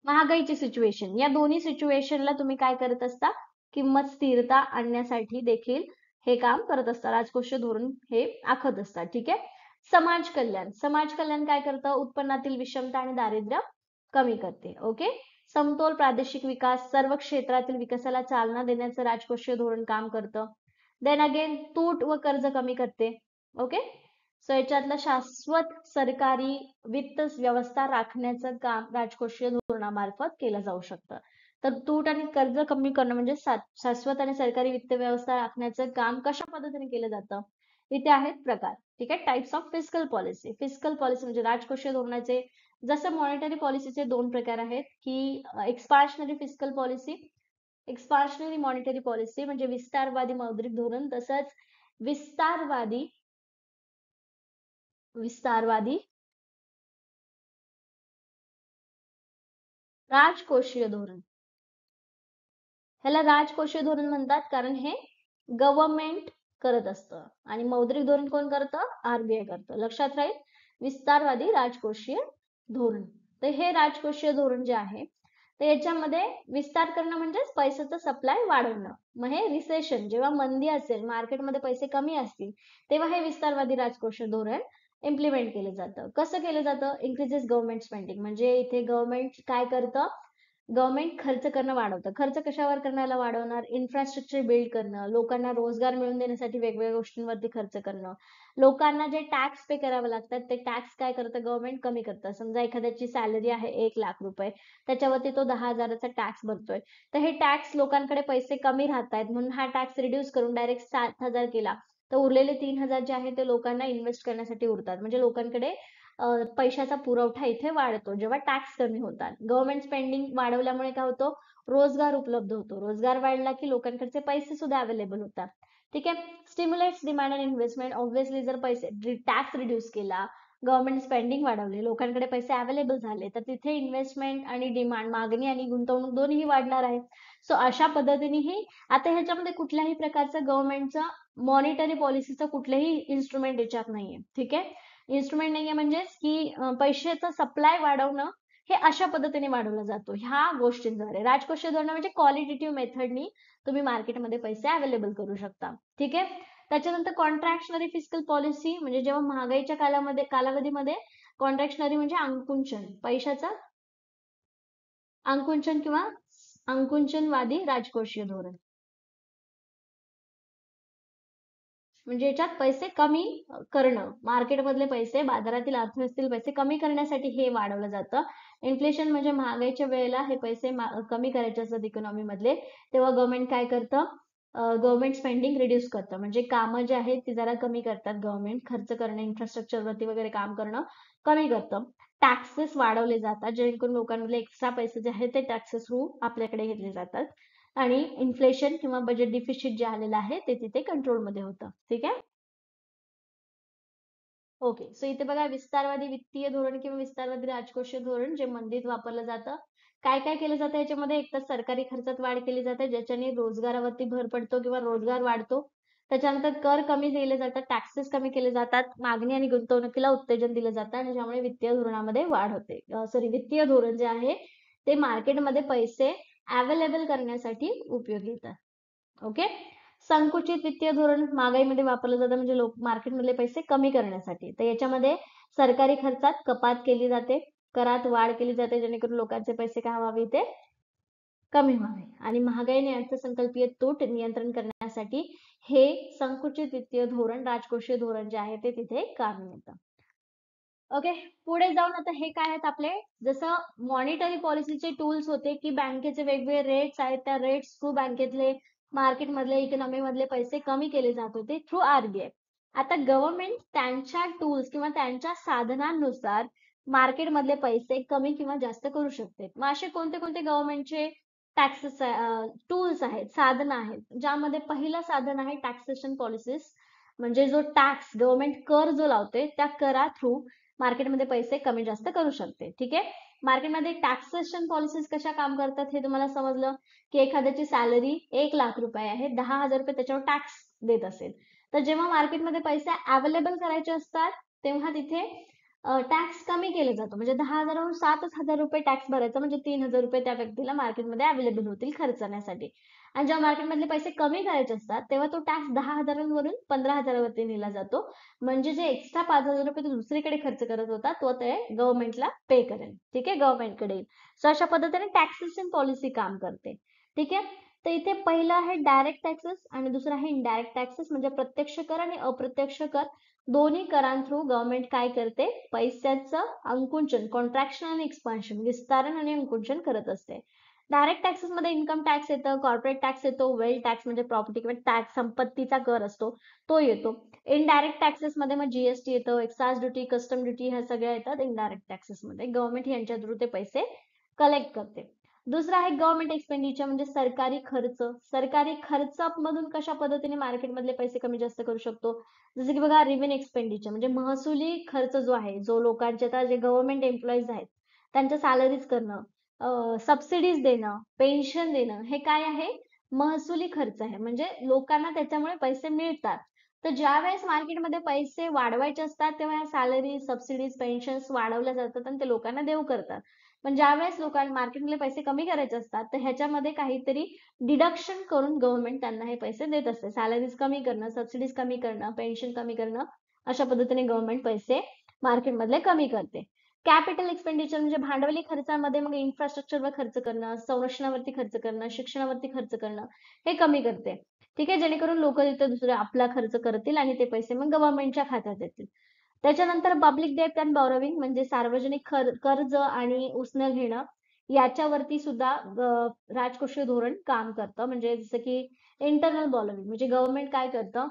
महागाईची सिच्युएशन, या दोन्ही सिच्युएशनला तुम्ही काय करत असता, किंमत स्थिरता आणण्यासाठी देखील हे काम करत असतात, राजकोषीय धोरण हे आखत असतात. ठीक आहे, समाज कल्याण, समाज कल्याण काय करतं, उत्पन्नातील विषमता आणि दारिद्र्य कमी करते. ओके, समतोल प्रादेशिक विकास, सर्व क्षेत्रातील विकासाला चालना देण्याचं राजकोषीय धोरण काम करतं. देन अगेन तूट व कर्ज कमी करते. ओके, सो याच्यातलं शाश्वत सरकारी वित्त व्यवस्था राखण्याचं काम राजकोषीय धोरणामार्फत केलं जाऊ शकतं. तर तूट आणि कर्ज कमी करणं म्हणजे शाश्वत आणि सरकारी वित्त व्यवस्था राखण्याचं काम कशा पद्धतीने केलं जातं, इथे आहेत प्रकार. ठीक आहे, types of fiscal policy. Fiscal policy म्हणजे राजकोषीय धोरणाचे, जसं मॉनिटरी पॉलिसीचे दोन प्रकार आहेत की एक्सपान्शनरी फिस्कल पॉलिसी, एक्सपान्शनरी मॉनिटरी पॉलिसी म्हणजे विस्तारवादी मौद्रिक धोरण, तसंच विस्तारवादी विस्तारवादी राजकोषीय धोरण. ह्याला राजकोषीय धोरण म्हणतात कारण हे गव्हर्नमेंट करत असतं आणि मौद्रिक धोरण कोण करतं, आरबीआय करतं. लक्षात राहील, विस्तारवादी राजकोषीय धोरण. तर हे राजकोषीय धोरण जे आहे तर याच्यामध्ये विस्तार करणं म्हणजेच पैशाचं सप्लाय वाढवणं. मग हे रिसेशन, जेव्हा मंदी असेल, मार्केटमध्ये पैसे कमी असतील, तेव्हा हे विस्तारवादी राजकोषीय धोरण इम्प्लिमेंट केलं जातं. कसं केलं जातं, इन्क्रीजेस गव्हर्नमेंट स्पेंडिंग म्हणजे इथे गव्हर्नमेंट काय करतं, गव्हर्नमेंट खर्च करणं वाढवतं. खर्च कशावर करण्याला वाढवणार, इन्फ्रास्ट्रक्चर बिल्ड करणं, लोकांना रोजगार मिळवून देण्यासाठी वेगवेगळ्या गोष्टींवरती खर्च करणं, लोकांना जे टॅक्स पे करावे लागतात ते टॅक्स काय करतं गव्हर्नमेंट, कमी करतं. समजा एखाद्याची सॅलरी आहे 1,00,000 रुपये, त्याच्यावरती तो 10,000चा टॅक्स भरतोय, तर हे टॅक्स लोकांकडे पैसे कमी राहत आहेत म्हणून हा टॅक्स रिड्यूस करून डायरेक्ट 7,000 केला, तर उरलेले 3,000 जे आहे ते लोकांना इन्व्हेस्ट करण्यासाठी उरतात. म्हणजे लोकांकडे पैशाचा पुरवठा इथे वाढतो जेव्हा टॅक्स कमी होतात. गव्हर्नमेंट स्पेंडिंग वाढवल्यामुळे काय होतं, रोजगार उपलब्ध होतो. रोजगार वाढला की लोकांकडचे पैसे सुद्धा अवेलेबल होतात. ठीक आहे, स्टिम्युलेट्स डिमांड अँड इन्व्हेस्टमेंट. ऑब्व्हियसली जर पैसे टॅक्स रिड्यूस केला, गव्हर्नमेंट स्पेंडिंग वाढवले, लोकांकडे पैसे अवेलेबल झाले, तर तिथे इन्व्हेस्टमेंट आणि डिमांड, मागणी आणि गुंतवणूक दोन्ही वाढणार आहे. सो अशा पद्धतीनेही आता ह्याच्यामध्ये कुठल्याही प्रकारचं गव्हर्नमेंटचं मॉनिटरी पॉलिसीचं कुठलेही इन्स्ट्रुमेंट याच्यात नाहीये. ठीक आहे, इन्स्ट्रुमेंट नाहीये म्हणजेच की पैशाचा सप्लाय वाढवणं हे अशा पद्धतीने वाढवला जातो ह्या गोष्टींद्वारे. राजकोषीय धोरण म्हणजे क्वालिटेटिव्ह मेथडनी तुम्ही मार्केटमध्ये पैसे अवेलेबल करू शकता. ठीक आहे, त्याच्यानंतर कॉन्ट्रॅक्शनरी फिस्कल पॉलिसी म्हणजे जेव्हा महागाईच्या कालावधीमध्ये कॉन्ट्रॅक्शनरी म्हणजे अंकुंचन, पैशाचं अंकुंचन किंवा अंकुंचनवादी राजकोषीय धोरण म्हणजे याच्यात पैसे कमी करणं, मार्केटमधले पैसे, बाजारातील अर्थव्यवस्थेतील पैसे कमी करण्यासाठी हे वाढवलं जातं. इन्फ्लेशन म्हणजे महागाईच्या वेळेला हे पैसे कमी करायचे असतात इकॉनॉमी मधले, तेव्हा गव्हर्नमेंट काय करतं, गव्हर्नमेंट स्पेंडिंग रिड्यूस करतं म्हणजे कामं जे आहेत ती जरा कमी करतात. गव्हर्नमेंट खर्च करणं, इन्फ्रास्ट्रक्चर वरती वगैरे काम करणं कमी करतं. टॅक्सेस वाढवले जातात जेणेकरून लोकांमधले एक्स्ट्रा पैसे जे आहेत ते टॅक्सेस थ्रू आपल्याकडे घेतले जातात आणि इन्फ्लेशन किंवा बजेट डिफिसिट जे आलेलं आहे ते तिथे कंट्रोलमध्ये होतं. ठीक आहे, ओके, सो इथे बघा विस्तारवादी वित्तीय धोरण किंवा विस्तारवादी राजकोषीय धोरण जे मंदीत वापरलं जातं. काय काय केलं जातं याच्यामध्ये, एक तर सरकारी खर्चात वाढ केली जाते ज्याच्याने रोजगारावरती भर पडतो किंवा रोजगार वाढतो. त्याच्यानंतर कर कमी दिले जातात, टॅक्सेस कमी केले जातात, मागणी आणि गुंतवणुकीला उत्तेजन दिलं जातं आणि ज्यामुळे वित्तीय धोरणामध्ये वाढ होते. सॉरी, वित्तीय धोरण जे आहे ते मार्केटमध्ये पैसे अवेलेबल करण्यासाठी उपयोगी येतात. ओके, संकुचित वित्तीय धोरण महागाईमध्ये वापरलं जातं म्हणजे लोक मार्केटमधले पैसे कमी करण्यासाठी. तर याच्यामध्ये सरकारी खर्चात कपात केली जाते, करात वाढ केली जाते जेणेकरून लोकांचे पैसे काय व्हावे, ते कमी व्हावे आणि महागाई आणि अर्थसंकल्पीय तूट नियंत्रण करण्यासाठी हे संकुचित वित्तीय धोरण, राजकोषीय धोरण जे आहे ते तिथे कामी येतं. ओके, पुढे जाऊन आता हे काय आहेत आपले, जसं मॉनिटरी पॉलिसीचे टूल्स होते की बँकेचे वेगवेगळे रेट्स आहेत, त्या रेट्स थ्रू बँकेतले मार्केट मधले इकॉनॉमी मधले पैसे कमी केले जात होते थ्रू आरबीआय. आता गव्हर्नमेंट त्यांच्या टूल्स किंवा त्यांच्या साधनांनुसार मार्केट मधले पैसे कमी किंवा जास्त करू शकते. मग असे कोणते कोणते गव्हर्नमेंटचे टॅक्सेस टूल्स आहेत, साधन आहेत, ज्यामध्ये पहिलं साधन आहे टॅक्सेशन पॉलिसीस, म्हणजे जो टॅक्स गव्हर्नमेंट कर जो लावते त्या करा थ्रू मार्केटमध्ये पैसे कमी जास्त करू शकते. ठीक आहे, मार्केटमध्ये टॅक्सेशन पॉलिसीज कशा काम करतात हे तुम्हाला समजलं की एखाद्याची सॅलरी 1 लाख रुपये आहे, 10,000 रुपये त्याच्यावर टॅक्स देत असेल, तर जेव्हा मार्केटमध्ये पैसे अवेलेबल करायचे असतात तेव्हा तिथे टॅक्स कमी केले जातो, म्हणजे 10,000वरून 7,000 रुपये टॅक्स भरायचा, म्हणजे 3,000 रुपये त्या व्यक्तीला मार्केटमध्ये अवेलेबल होतील खर्चण्यासाठी. आणि जेव्हा मार्केटमधले पैसे कमी करायचे असतात तेव्हा तो टॅक्स 10,000वरून 15,000वरती नेला जातो, म्हणजे जे एक्स्ट्रा 5,000 रुपये तो दुसरीकडे खर्च करत होता तो ते गव्हर्नमेंटला पे करेल. ठीक आहे, गव्हर्नमेंटकडे येईल. सो अशा पद्धतीने टॅक्सेशन पॉलिसी काम करते. ठीक आहे, तर इथे पहिलं आहे डायरेक्ट टॅक्सेस आणि दुसरं आहे इनडायरेक्ट टॅक्सेस, म्हणजे प्रत्यक्ष कर आणि अप्रत्यक्ष कर दोन्ही करांथ्रू गव्हर्नमेंट काय करते, पैशाचं अंकुचन, कॉन्ट्रॅक्शन आणि एक्सपान्शन, विस्तारण आणि अंकुचन करत असते. डायरेक्ट टॅक्सेस मध्ये इन्कम टॅक्स येतं, कॉर्पोरेट टॅक्स येतो, वेल्थ टॅक्स म्हणजे प्रॉपर्टी किंवा टॅक्स संपत्तीचा कर असतो तो येतो. इनडायरेक्ट टॅक्सेस मध्ये मग जीएसटी येतो, एक्साइज ड्युटी, कस्टम ड्युटी, ह्या सगळ्या येतात इनडायरेक्ट टॅक्सेस मध्ये. गव्हर्नमेंट यांच्या थ्रू ते पैसे कलेक्ट करते. दुसरा आहे गव्हर्नमेंट एक्सपेंडिचर, म्हणजे सरकारी खर्च. सरकारी खर्च मधून कशा पद्धतीने मार्केट मधले पैसे कमी जास्त करू शकतो, जसं की बघा रेव्हेन्यू एक्सपेंडिचर म्हणजे महसुली खर्च जो आहे, जो लोकांचे आता जे गव्हर्नमेंट एम्प्लॉईज आहेत त्यांच्या सॅलरीज करणं, सबसिडीज देणं, पेन्शन देणं, हे काय आहे, महसुली खर्च आहे, म्हणजे लोकांना त्याच्यामुळे पैसे मिळतात. तर ज्या वेळेस मार्केटमध्ये पैसे वाढवायचे असतात तेव्हा सॅलरी, सबसिडीज, पेन्शन्स वाढवल्या जातात आणि ते लोकांना देऊ करतात. पण ज्या वेळेस लोकांना मार्केटमध्ये पैसे कमी करायचे असतात तर ह्याच्यामध्ये काहीतरी डिडक्शन करून गव्हर्नमेंट त्यांना हे पैसे देत असते. सॅलरीज कमी करणं, सबसिडीज कमी करणं, पेन्शन कमी करणं, अशा पद्धतीने गव्हर्नमेंट पैसे मार्केटमधले कमी करते. कॅपिटल एक्सपेंडिचर म्हणजे भांडवली खर्चामध्ये मग इन्फ्रास्ट्रक्चरवर खर्च करणं, संरक्षणावरती खर्च करणं, शिक्षणावरती खर्च करणं, हे कमी करते. ठीक आहे, जेणेकरून लोक तिथे दुसरे आपला खर्च करतील आणि ते पैसे मग गव्हर्नमेंटच्या खात्यात येतील. त्याच्यानंतर पब्लिक डेट अँड बॉरोविंग म्हणजे सार्वजनिक कर्ज आणि उसने घेणं, याच्यावरती सुद्धा राजकोषीय धोरण काम करतं. म्हणजे जसं की इंटरनल बॉरोविंग म्हणजे गव्हर्नमेंट काय करतं,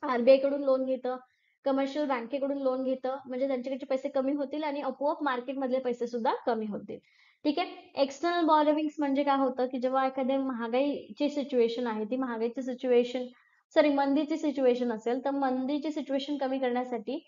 आरबीआय कडून लोन घेतं, कमर्शियल बँकेकडून लोन घेतं, म्हणजे त्यांच्याकडचे पैसे कमी होतील आणि आपोआप मार्केट मधले पैसे सुद्धा कमी होतील. ठीक आहे, एक्सटर्नल बॉरोविंग्स म्हणजे काय होतं की जेव्हा एखाद्या महागाईची सिच्युएशन आहे, ती महागाईची सिच्युएशन, सॉरी मंदीची सिच्युएशन असेल तर मंदीची सिच्युएशन कमी करण्यासाठी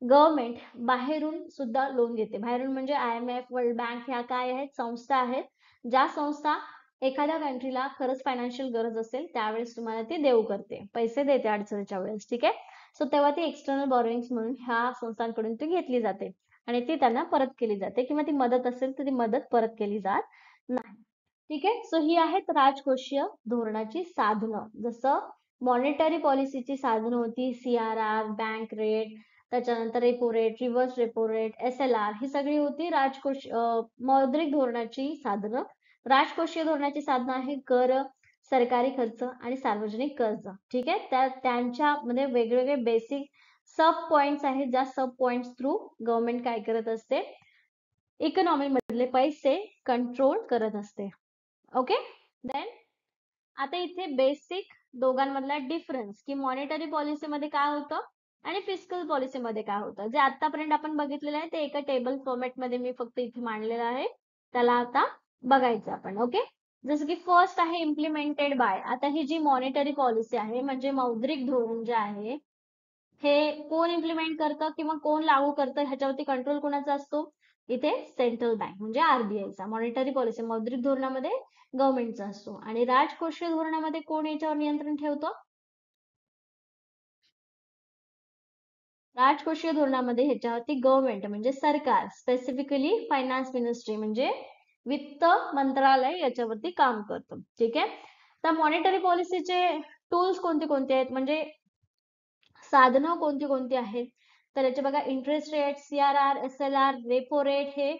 गव्हर्नमेंट बाहेरून सुद्धा लोन घेते. बाहेरून म्हणजे IMF, वर्ल्ड बँक, ह्या काय आहेत, संस्था आहेत, ज्या संस्था एखाद्या कंट्रीला खरंच फायनान्शियल गरज असेल त्यावेळेस तुम्हाला ती देऊ करते, पैसे देते अडचणीच्या वेळेस. ठीक आहे, सो तेव्हा ती एक्सटर्नल बॉरोइंग्स म्हणून ह्या संस्थांकडून ती घेतली जाते आणि ती त्यांना परत केली जाते, किंवा ती मदत असेल तर ती मदत परत केली जात नाही. ठीक आहे, सो ही आहेत राजकोषीय धोरणाची साधनं. जसं मॉनिटरी पॉलिसीची साधनं होती CRR, बँक रेट, त्याच्यानंतर repo rate, reverse repo rate, SLR, ही सगळी होती मौद्रिक धोरणाची साधनं. राजकोषीय धोरणाची साधनं आहे कर, सरकारी खर्च आणि सार्वजनिक कर्ज. ठीक आहे, त्यांच्या मध्ये वेगवेगळे बेसिक सब पॉइंट्स आहेत, ज्या सब पॉइंट्स थ्रू गव्हर्नमेंट काय करत असते, इकॉनॉमी मधले पैसे कंट्रोल करत असते. ओके, देन आता इथे बेसिक दोघांमधला डिफरन्स की मॉनिटरी पॉलिसी मध्ये काय होतं आणि फिस्कल पॉलिसी मध्ये काय होतं, जे आतापर्यंत आपण बघितलेलं आहे ते एका टेबल फॉर्मॅट मध्ये मी फक्त इथे मांडलेलं आहे, त्याला आता बघायचं आपण. ओके, जसं की फर्स्ट आहे इम्प्लिमेंटेड बाय. आता ही जी मॉनिटरी पॉलिसी आहे म्हणजे मौद्रिक धोरण जे आहे हे कोण इम्प्लिमेंट करतं किंवा कोण लागू करतं, ह्याच्यावरती कंट्रोल कोणाचा असतो, इथे सेंट्रल बँक म्हणजे आरबीआयचा. मॉनिटरी पॉलिसी मौद्रिक धोरणामध्ये गव्हर्नमेंटचा असतो आणि राजकोषीय धोरणामध्ये कोण याच्यावर नियंत्रण ठेवतो, राजकोषीय धोरणामध्ये ह्याच्यावरती गव्हर्नमेंट म्हणजे सरकार, स्पेसिफिकली फायनान्स मिनिस्ट्री म्हणजे वित्त मंत्रालय याच्यावरती काम करतं. ठीक आहे, तर मॉनिटरी पॉलिसीचे टूल्स कोणते कोणते आहेत, म्हणजे साधनं कोणती कोणती आहेत, तर याचे बघा interest rate, CRR, SLR, repo rate, हे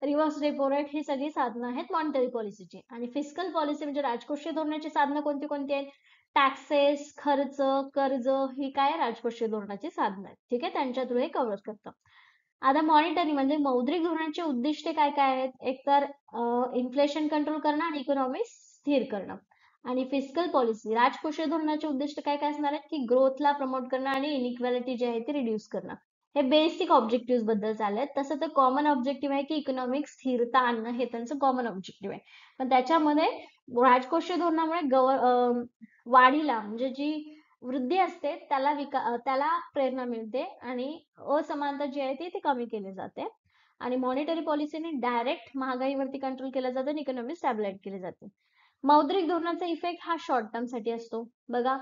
रिव्हर्स रेपो रेट ही सगळी साधनं आहेत मॉनिटरी पॉलिसीची. आणि फिस्कल पॉलिसी म्हणजे राजकोषीय धोरणाची साधनं कोणती कोणती आहेत? टॅक्सेस, खर्च, कर्ज ही काय राजकोषीय धोरणाची साधनं आहेत. ठीक आहे, त्यांच्या थ्रू हे कव्हर करतं. आता मॉनिटरी म्हणजे मौद्रिक धोरणाची उद्दिष्टे काय काय आहेत? एकतर इन्फ्लेशन कंट्रोल करणं आणि इकॉनॉमी स्थिर करणं. आणि फिस्कल पॉलिसी राजकोषीय धोरणाचे उद्दिष्ट काय काय असणार आहेत? की ग्रोथला प्रमोट करणं आणि इनइक्वॅलिटी जी आहे ती रिड्यूस करणं. हे बेसिक ऑब्जेक्टिव्ह बद्दल चालले. तसं तर कॉमन ऑब्जेक्टिव्ह आहे की इकॉनॉमिक स्थिरता आणणं हे त्यांचं कॉमन ऑब्जेक्टिव्ह आहे. पण त्याच्यामध्ये राजकोषीय धोरणामुळे वाढीला म्हणजे जी वृद्धी असते त्याला प्रेरणा मिळते आणि असमानता जी आहे ती कमी केली जाते. आणि मॉनिटरी पॉलिसीने डायरेक्ट महागाईवरती कंट्रोल केलं जातं आणि इकॉनॉमी स्टॅबिलाइज केली जाते. मौद्रिक धोरणाचा इफेक्ट हा शॉर्ट टर्म साठी असतो. बघा,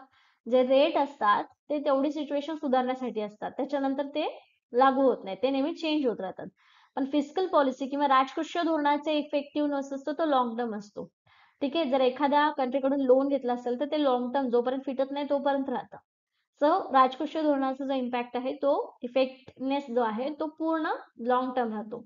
जे रेट असतात ते तेवढी सिच्युएशन सुधारण्यासाठी असतात, त्याच्यानंतर ते लागू होत नाही, ते नेहमी चेंज होत राहतात. पण फिस्कल पॉलिसी किंवा राजकोषीय धोरणाचा इफेक्टिव्हनेस असतो तो लॉंग टर्म असतो. ठीक आहे, जर एखाद्या कंट्रीकडून लोन घेतलं असेल तर ते लॉंग टर्म जोपर्यंत फिटत नाही तोपर्यंत राहतं. सो राजकोषीय धोरणाचा जो इम्पॅक्ट आहे तो इफेक्टनेस जो आहे तो पूर्ण लॉंग टर्म राहतो.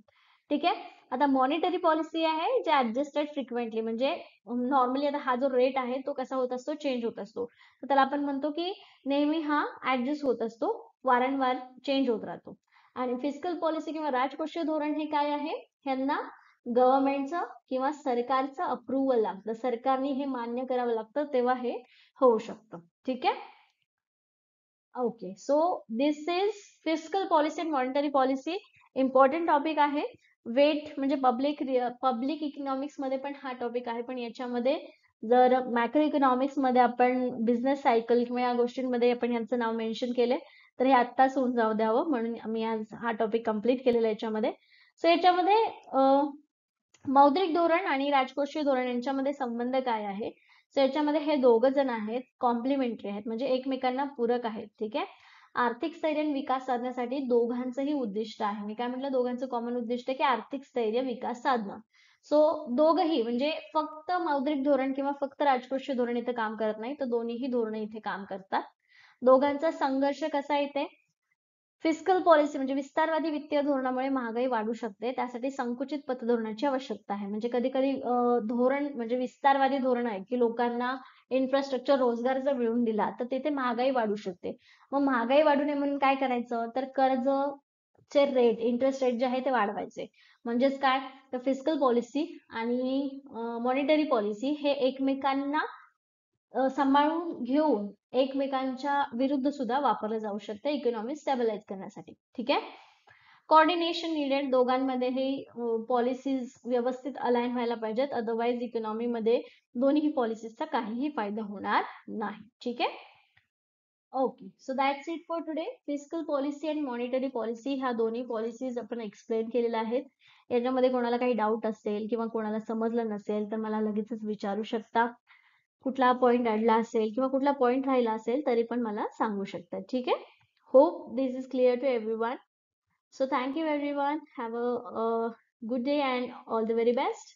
ठीक आहे. आता मॉनिटरी पॉलिसी आहे जे ऍडजस्टेड फ्रिक्वेंटली म्हणजे नॉर्मली आता हा जो रेट आहे तो कसा होत असतो? चेंज होत असतो. तर त्याला आपण म्हणतो की नेहमी हा ऍडजस्ट होत असतो, वारंवार चेंज होत राहतो. आणि फिस्कल पॉलिसी किंवा राजकोषीय धोरण हे काय आहे? ह्यांना गव्हर्नमेंटचं किंवा सरकारचं अप्रुव्हल लागतं, सरकारने हे मान्य करावं लागतं तेव्हा हे होऊ शकतं. ठीक आहे. Okay, so this is fiscal policy and monetary policy. Important topic आहे. वेट म्हणजे पब्लिक इकॉनॉमिक्स मध्ये पण हा टॉपिक आहे, पण याच्यामध्ये जर मॅक्रो इकॉनॉमिक्स मध्ये आपण बिझनेस सायकल किंवा या गोष्टींमध्ये आपण यांचं नाव मेन्शन केले तर हे आत्ताच होऊन जाऊ द्यावं, म्हणून मी आज हा टॉपिक कम्प्लीट केलेला याच्यामध्ये. सो याच्यामध्ये मौद्रिक धोरण आणि राजकोषीय धोरण यांच्यामध्ये संबंध काय आहे? सो याच्यामध्ये हे दोघं जण आहेत कॉम्प्लिमेंटरी आहेत, म्हणजे एकमेकांना पूरक आहेत. ठीक आहे. आर्थिक स्थैर्य आणि विकास साधण्यासाठी दोघांचंही उद्दिष्ट आहे. मी काय म्हटलं? दोघांचं कॉमन उद्दिष्ट आहे की आर्थिक स्थैर्य विकास साधणं. सो दोघही म्हणजे फक्त मौद्रिक धोरण किंवा फक्त राजकोषीय धोरण इथे काम करत नाही, तर दोन्हीही धोरण इथे काम करतात. दोघांचा संघर्ष कसा येते? फिस्कल पॉलिसी म्हणजे विस्तारवादी वित्तीय धोरणामुळे महागाई वाढू शकते, त्यासाठी संकुचित पतधोरणाची आवश्यकता आहे. म्हणजे कधी कधी धोरण म्हणजे विस्तारवादी धोरण आहे की लोकांना इन्फ्रास्ट्रक्चर रोजगार जर मिळून दिला तर तिथे महागाई वाढू शकते. मग महागाई वाढू नये म्हणून काय करायचं? तर कर्जचे रेट, इंटरेस्ट रेट जे आहे ते वाढवायचे. म्हणजेच काय? तर फिस्कल पॉलिसी आणि मॉनिटरी पॉलिसी हे एकमेकांना सांभाळून घेऊन एकमेकांच्या विरुद्ध सुद्धा वापरलं जाऊ शकतं इकॉनॉमी स्टॅबिलाइज करण्यासाठी. ठीक आहे. कोऑर्डिनेशन नीडेड, दोघांमध्ये हे पॉलिसीज व्यवस्थित अलाइन व्हायला पाहिजेत, अदरवाईज इकॉनॉमीमध्ये दोन्ही पॉलिसीजचा काहीही फायदा होणार नाही. ठीक आहे. Okay, so that's it for today. Fiscal policy आणि मॉनिटरी पॉलिसी ह्या दोन्ही पॉलिसीज आपण एक्सप्लेन केलेल्या आहेत. याच्यामध्ये कोणाला काही डाऊट असेल किंवा कोणाला समजलं नसेल तर मला लगेचच विचारू शकता. कुठला पॉइंट अडला असेल किंवा कुठला पॉइंट राहिला असेल तरी पण मला सांगू शकतात. ठीक आहे. Hope this is clear to everyone. So thank you everyone. Have a good day and all the very best.